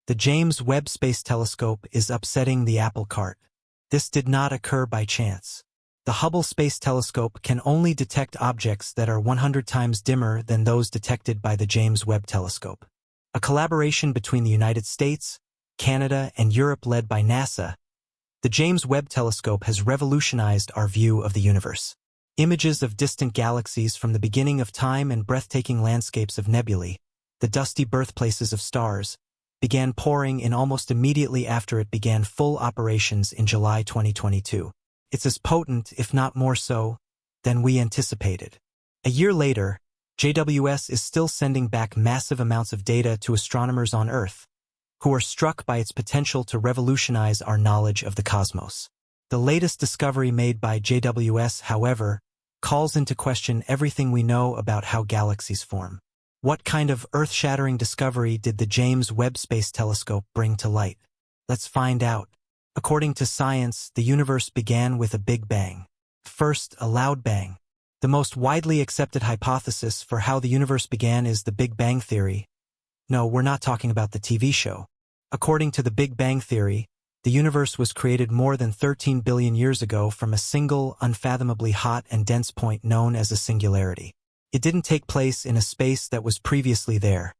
The James Webb Space Telescope is upsetting the apple cart. This did not occur by chance. The Hubble Space Telescope can only detect objects that are 100 times dimmer than those detected by the James Webb Telescope. A collaboration between the United States, Canada, and Europe led by NASA, the James Webb Telescope has revolutionized our view of the universe. Images of distant galaxies from the beginning of time and breathtaking landscapes of nebulae, the dusty birthplaces of stars, began pouring in almost immediately after it began full operations in July 2022. It's as potent, if not more so, than we anticipated. A year later, JWS is still sending back massive amounts of data to astronomers on Earth, who are struck by its potential to revolutionize our knowledge of the cosmos. The latest discovery made by JWS, however, calls into question everything we know about how galaxies form. What kind of earth-shattering discovery did the James Webb Space Telescope bring to light? Let's find out. According to science, the universe began with a Big Bang. First, a loud bang. The most widely accepted hypothesis for how the universe began is the Big Bang Theory. No, we're not talking about the TV show. According to the Big Bang Theory, the universe was created more than 13 billion years ago from a single, unfathomably hot and dense point known as a singularity. It didn't take place in a space that was previously there.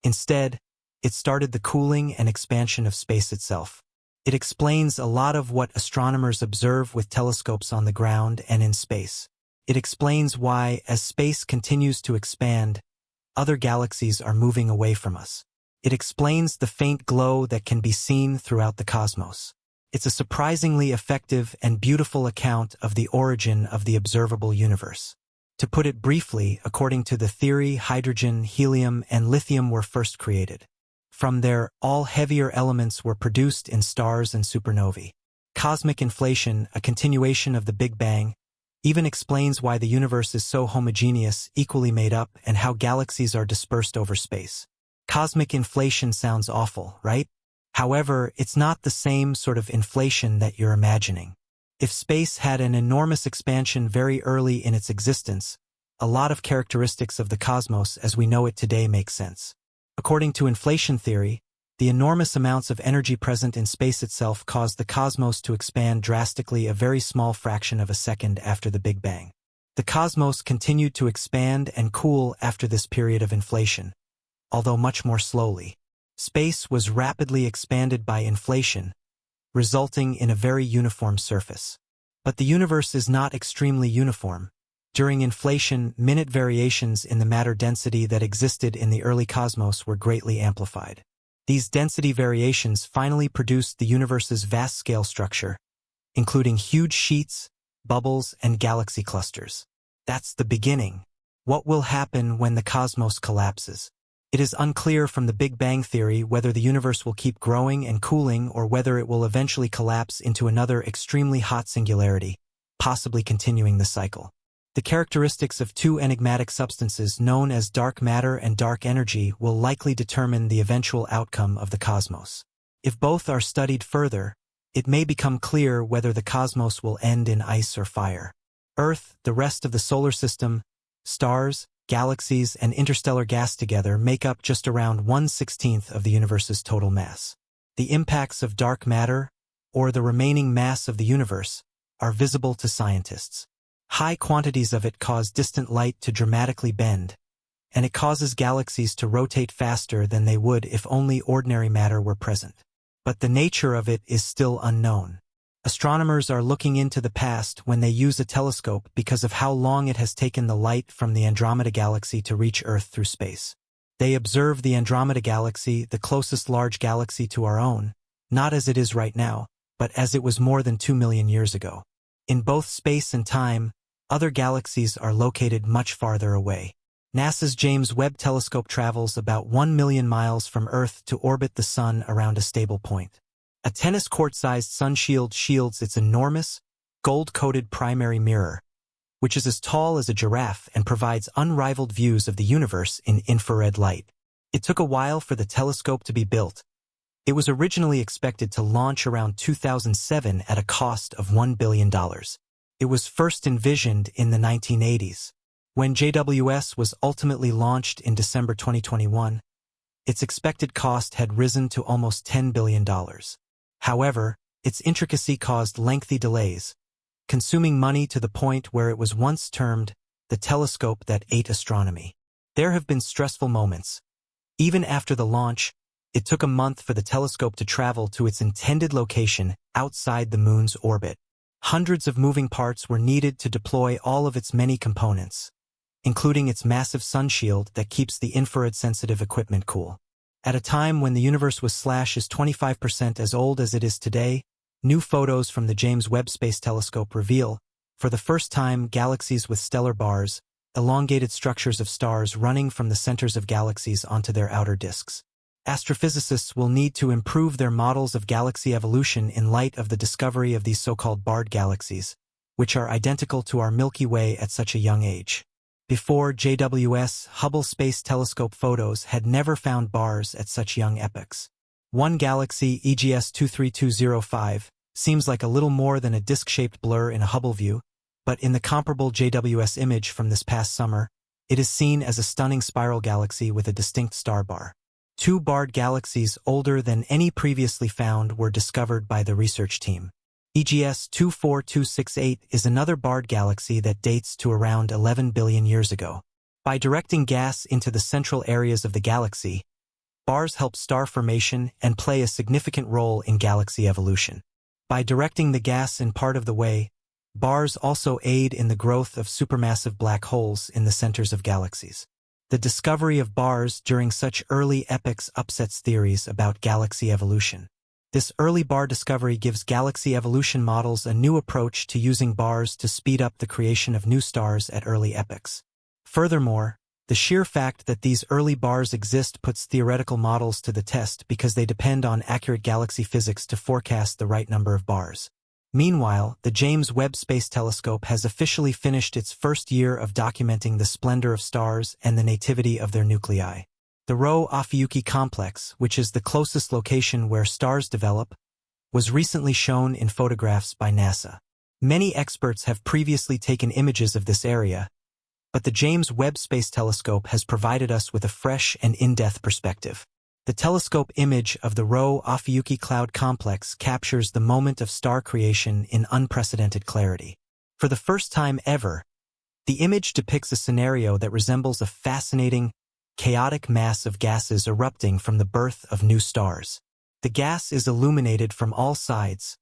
Instead, it started the cooling and expansion of space itself. It explains a lot of what astronomers observe with telescopes on the ground and in space. It explains why, as space continues to expand, other galaxies are moving away from us. It explains the faint glow that can be seen throughout the cosmos. It's a surprisingly effective and beautiful account of the origin of the observable universe. To put it briefly, according to the theory, hydrogen, helium, and lithium were first created. From there, all heavier elements were produced in stars and supernovae. Cosmic inflation, a continuation of the Big Bang, even explains why the universe is so homogeneous, equally made up, and how galaxies are dispersed over space. Cosmic inflation sounds awful, right? However, it's not the same sort of inflation that you're imagining. If space had an enormous expansion very early in its existence, a lot of characteristics of the cosmos as we know it today make sense. According to inflation theory, the enormous amounts of energy present in space itself caused the cosmos to expand drastically a very small fraction of a second after the Big Bang. The cosmos continued to expand and cool after this period of inflation, although much more slowly. Space was rapidly expanded by inflation, resulting in a very uniform surface. But the universe is not extremely uniform. During inflation, minute variations in the matter density that existed in the early cosmos were greatly amplified. These density variations finally produced the universe's vast scale structure, including huge sheets, bubbles, and galaxy clusters. That's the beginning. What will happen when the cosmos collapses? It is unclear from the Big Bang Theory whether the universe will keep growing and cooling or whether it will eventually collapse into another extremely hot singularity, possibly continuing the cycle. The characteristics of two enigmatic substances known as dark matter and dark energy will likely determine the eventual outcome of the cosmos. If both are studied further, it may become clear whether the cosmos will end in ice or fire. Earth, the rest of the solar system, stars, galaxies, and interstellar gas together make up just around 1/16 of the universe's total mass. The impacts of dark matter, or the remaining mass of the universe, are visible to scientists. High quantities of it cause distant light to dramatically bend, and it causes galaxies to rotate faster than they would if only ordinary matter were present. But the nature of it is still unknown. Astronomers are looking into the past when they use a telescope because of how long it has taken the light from the Andromeda Galaxy to reach Earth through space. They observe the Andromeda Galaxy, the closest large galaxy to our own, not as it is right now, but as it was more than 2 million years ago. In both space and time, other galaxies are located much farther away. NASA's James Webb Telescope travels about 1 million miles from Earth to orbit the Sun around a stable point. A tennis court-sized sun shield shields its enormous, gold-coated primary mirror, which is as tall as a giraffe and provides unrivaled views of the universe in infrared light. It took a while for the telescope to be built. It was originally expected to launch around 2007 at a cost of $1 billion. It was first envisioned in the 1980s. When JWS was ultimately launched in December 2021, its expected cost had risen to almost $10 billion. However, its intricacy caused lengthy delays, consuming money to the point where it was once termed the telescope that ate astronomy. There have been stressful moments. Even after the launch, it took a month for the telescope to travel to its intended location outside the moon's orbit. Hundreds of moving parts were needed to deploy all of its many components, including its massive sunshield that keeps the infrared-sensitive equipment cool. At a time when the universe was is 25% as old as it is today, new photos from the James Webb Space Telescope reveal, for the first time, galaxies with stellar bars, elongated structures of stars running from the centers of galaxies onto their outer disks. Astrophysicists will need to improve their models of galaxy evolution in light of the discovery of these so-called barred galaxies, which are identical to our Milky Way at such a young age. Before JWS, Hubble Space Telescope photos had never found bars at such young epochs. One galaxy, EGS 23205, seems like a little more than a disc-shaped blur in a Hubble view, but in the comparable JWS image from this past summer, it is seen as a stunning spiral galaxy with a distinct star bar. Two barred galaxies older than any previously found were discovered by the research team. EGS 24268 is another barred galaxy that dates to around 11 billion years ago. By directing gas into the central areas of the galaxy, bars help star formation and play a significant role in galaxy evolution. By directing the gas in part of the way, bars also aid in the growth of supermassive black holes in the centers of galaxies. The discovery of bars during such early epochs upsets theories about galaxy evolution. This early bar discovery gives galaxy evolution models a new approach to using bars to speed up the creation of new stars at early epochs. Furthermore, the sheer fact that these early bars exist puts theoretical models to the test because they depend on accurate galaxy physics to forecast the right number of bars. Meanwhile, the James Webb Space Telescope has officially finished its first year of documenting the splendor of stars and the nativity of their nuclei. The Rho-Ophiuchi complex, which is the closest location where stars develop, was recently shown in photographs by NASA. Many experts have previously taken images of this area, but the James Webb Space Telescope has provided us with a fresh and in-depth perspective. The telescope image of the Rho-Ophiuchi cloud complex captures the moment of star creation in unprecedented clarity. For the first time ever, the image depicts a scenario that resembles a fascinating, chaotic mass of gases erupting from the birth of new stars. The gas is illuminated from all sides,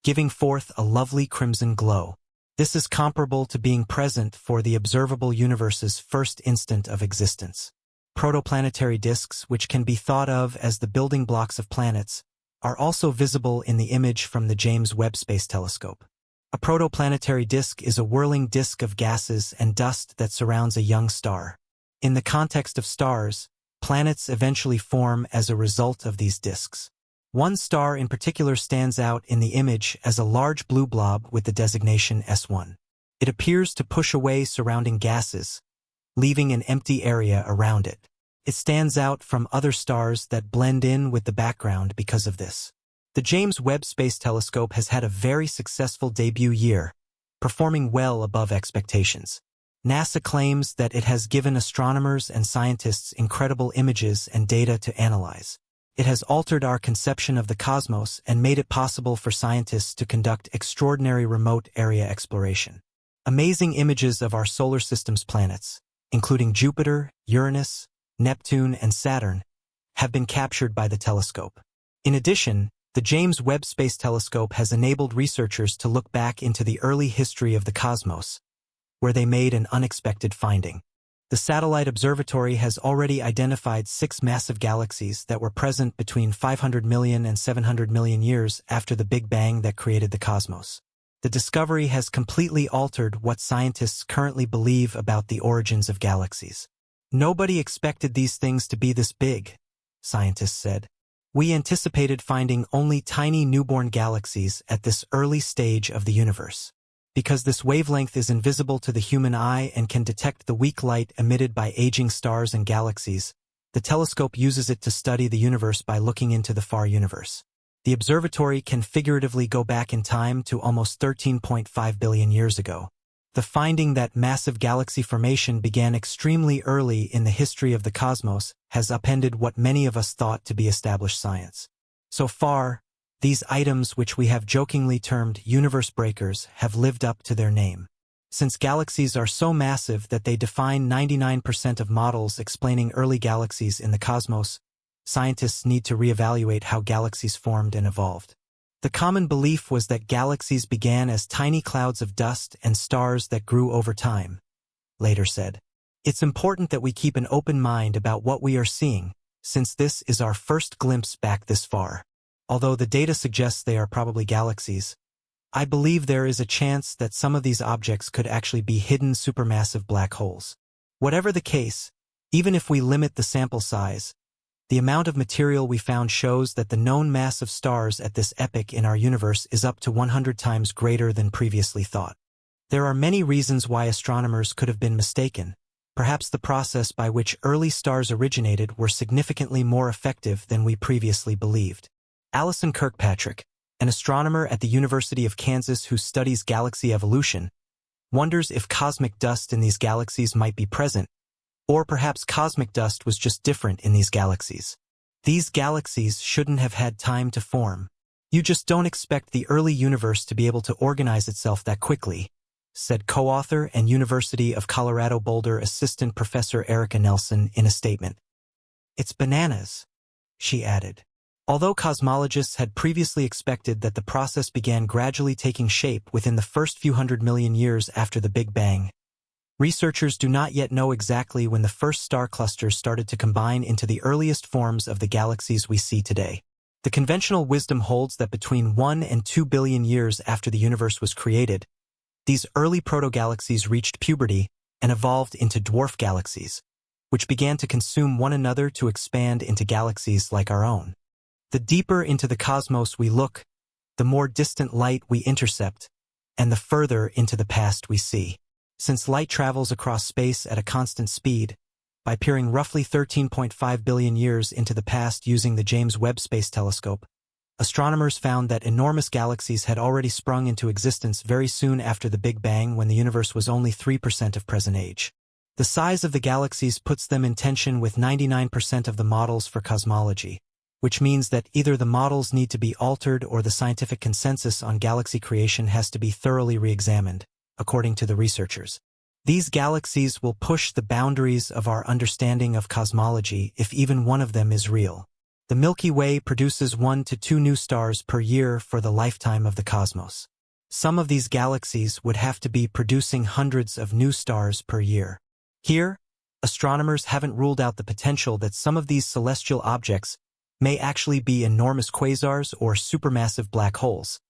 giving forth a lovely crimson glow. This is comparable to being present for the observable universe's first instant of existence. Protoplanetary disks, which can be thought of as the building blocks of planets, are also visible in the image from the James Webb Space Telescope. A protoplanetary disk is a whirling disk of gases and dust that surrounds a young star. In the context of stars, planets eventually form as a result of these disks. One star in particular stands out in the image as a large blue blob with the designation S1. It appears to push away surrounding gases, leaving an empty area around it. It stands out from other stars that blend in with the background because of this. The James Webb Space Telescope has had a very successful debut year, performing well above expectations. NASA claims that it has given astronomers and scientists incredible images and data to analyze. It has altered our conception of the cosmos and made it possible for scientists to conduct extraordinary remote area exploration. Amazing images of our solar system's planets, including Jupiter, Uranus, Neptune, and Saturn, have been captured by the telescope. In addition, the James Webb Space Telescope has enabled researchers to look back into the early history of the cosmos, where they made an unexpected finding. The satellite observatory has already identified 6 massive galaxies that were present between 500 million and 700 million years after the Big Bang that created the cosmos. The discovery has completely altered what scientists currently believe about the origins of galaxies. Nobody expected these things to be this big, scientists said. We anticipated finding only tiny newborn galaxies at this early stage of the universe. Because this wavelength is invisible to the human eye and can detect the weak light emitted by aging stars and galaxies, the telescope uses it to study the universe by looking into the far universe. The observatory can figuratively go back in time to almost 13.5 billion years ago. The finding that massive galaxy formation began extremely early in the history of the cosmos has upended what many of us thought to be established science. So far, these items which we have jokingly termed universe breakers have lived up to their name. Since galaxies are so massive that they define 99% of models explaining early galaxies in the cosmos, scientists need to reevaluate how galaxies formed and evolved. The common belief was that galaxies began as tiny clouds of dust and stars that grew over time, later said. It's important that we keep an open mind about what we are seeing, since this is our first glimpse back this far. Although the data suggests they are probably galaxies, I believe there is a chance that some of these objects could actually be hidden supermassive black holes. Whatever the case, even if we limit the sample size, the amount of material we found shows that the known mass of stars at this epoch in our universe is up to 100 times greater than previously thought. There are many reasons why astronomers could have been mistaken. Perhaps the process by which early stars originated were significantly more effective than we previously believed. Alison Kirkpatrick, an astronomer at the University of Kansas who studies galaxy evolution, wonders if cosmic dust in these galaxies might be present, or perhaps cosmic dust was just different in these galaxies. These galaxies shouldn't have had time to form. You just don't expect the early universe to be able to organize itself that quickly, said co-author and University of Colorado Boulder assistant professor Erica Nelson in a statement. It's bananas, she added. Although cosmologists had previously expected that the process began gradually taking shape within the first few 100 million years after the Big Bang, researchers do not yet know exactly when the first star clusters started to combine into the earliest forms of the galaxies we see today. The conventional wisdom holds that between 1 and 2 billion years after the universe was created, these early protogalaxies reached puberty and evolved into dwarf galaxies, which began to consume one another to expand into galaxies like our own. The deeper into the cosmos we look, the more distant light we intercept, and the further into the past we see. Since light travels across space at a constant speed, by peering roughly 13.5 billion years into the past using the James Webb Space Telescope, astronomers found that enormous galaxies had already sprung into existence very soon after the Big Bang when the universe was only 3% of present age. The size of the galaxies puts them in tension with 99% of the models for cosmology, which means that either the models need to be altered or the scientific consensus on galaxy creation has to be thoroughly re-examined, according to the researchers. These galaxies will push the boundaries of our understanding of cosmology if even one of them is real. The Milky Way produces 1 to 2 new stars per year for the lifetime of the cosmos. Some of these galaxies would have to be producing hundreds of new stars per year. Here, astronomers haven't ruled out the potential that some of these celestial objects may actually be enormous quasars or supermassive black holes,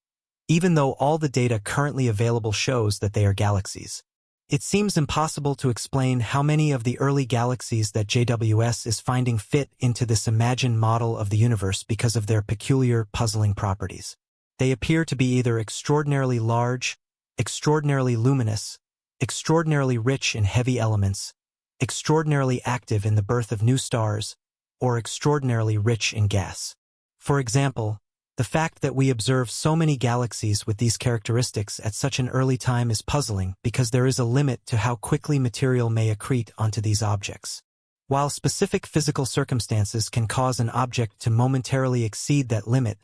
even though all the data currently available shows that they are galaxies. It seems impossible to explain how many of the early galaxies that JWS is finding fit into this imagined model of the universe because of their peculiar, puzzling properties. They appear to be either extraordinarily large, extraordinarily luminous, extraordinarily rich in heavy elements, extraordinarily active in the birth of new stars, or extraordinarily rich in gas. For example, the fact that we observe so many galaxies with these characteristics at such an early time is puzzling because there is a limit to how quickly material may accrete onto these objects. While specific physical circumstances can cause an object to momentarily exceed that limit,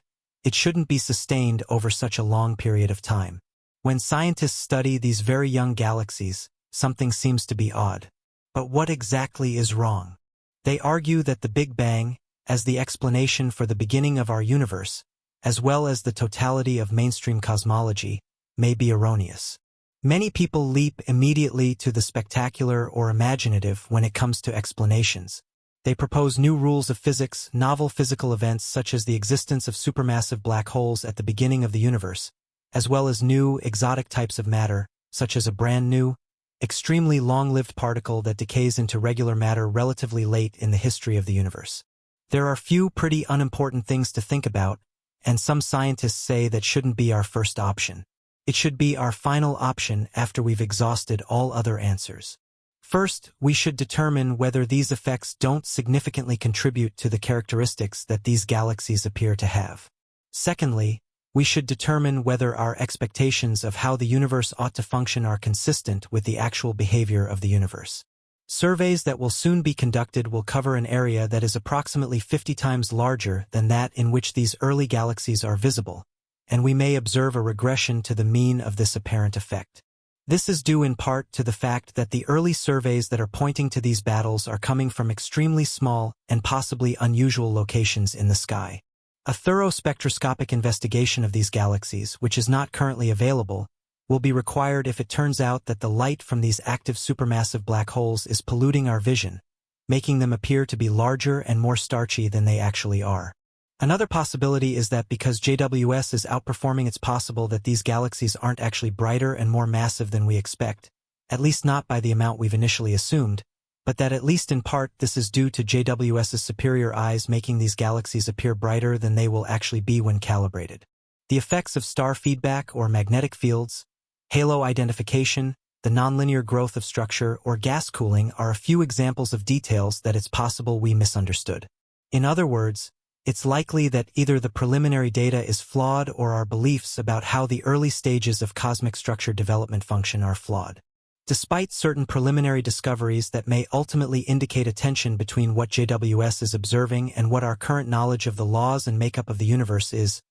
it shouldn't be sustained over such a long period of time. When scientists study these very young galaxies, something seems to be odd. But what exactly is wrong? They argue that the Big Bang, as the explanation for the beginning of our universe, as well as the totality of mainstream cosmology, may be erroneous. Many people leap immediately to the spectacular or imaginative when it comes to explanations. They propose new rules of physics, novel physical events such as the existence of supermassive black holes at the beginning of the universe, as well as new, exotic types of matter, such as a brand new, extremely long-lived particle that decays into regular matter relatively late in the history of the universe. There are few pretty unimportant things to think about, and some scientists say that shouldn't be our first option. It should be our final option after we've exhausted all other answers. First, we should determine whether these effects don't significantly contribute to the characteristics that these galaxies appear to have. Secondly, we should determine whether our expectations of how the universe ought to function are consistent with the actual behavior of the universe. Surveys that will soon be conducted will cover an area that is approximately 50 times larger than that in which these early galaxies are visible, and we may observe a regression to the mean of this apparent effect. This is due in part to the fact that the early surveys that are pointing to these battles are coming from extremely small and possibly unusual locations in the sky. A thorough spectroscopic investigation of these galaxies, which is not currently available, will be required if it turns out that the light from these active supermassive black holes is polluting our vision, making them appear to be larger and more starchy than they actually are. Another possibility is that because JWS is outperforming, it's possible that these galaxies aren't actually brighter and more massive than we expect, at least not by the amount we've initially assumed, but that at least in part this is due to JWS's superior eyes making these galaxies appear brighter than they will actually be when calibrated. The effects of star feedback or magnetic fields, halo identification, the nonlinear growth of structure, or gas cooling are a few examples of details that it's possible we misunderstood. In other words, it's likely that either the preliminary data is flawed or our beliefs about how the early stages of cosmic structure development function are flawed. Despite certain preliminary discoveries that may ultimately indicate a tension between what JWS is observing and what our current knowledge of the laws and makeup of the universe is,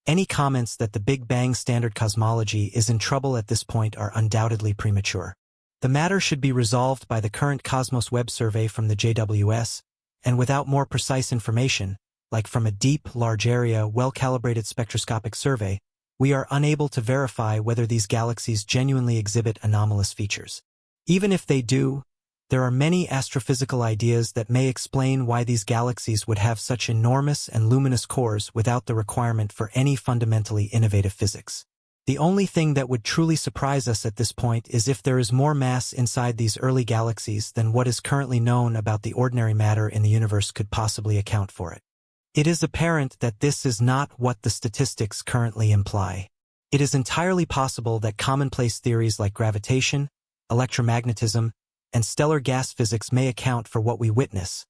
any comments that the Big Bang standard cosmology is in trouble at this point are undoubtedly premature. The matter should be resolved by the current Cosmos Web survey from the JWS, and without more precise information, like from a deep, large area, well-calibrated spectroscopic survey, we are unable to verify whether these galaxies genuinely exhibit anomalous features. Even if they do, there are many astrophysical ideas that may explain why these galaxies would have such enormous and luminous cores without the requirement for any fundamentally innovative physics. The only thing that would truly surprise us at this point is if there is more mass inside these early galaxies than what is currently known about the ordinary matter in the universe could possibly account for it. It is apparent that this is not what the statistics currently imply. It is entirely possible that commonplace theories like gravitation, electromagnetism, and stellar gas physics may account for what we witness,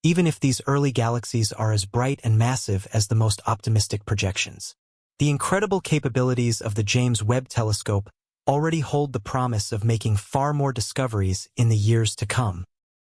even if these early galaxies are as bright and massive as the most optimistic projections. The incredible capabilities of the James Webb Telescope already hold the promise of making far more discoveries in the years to come.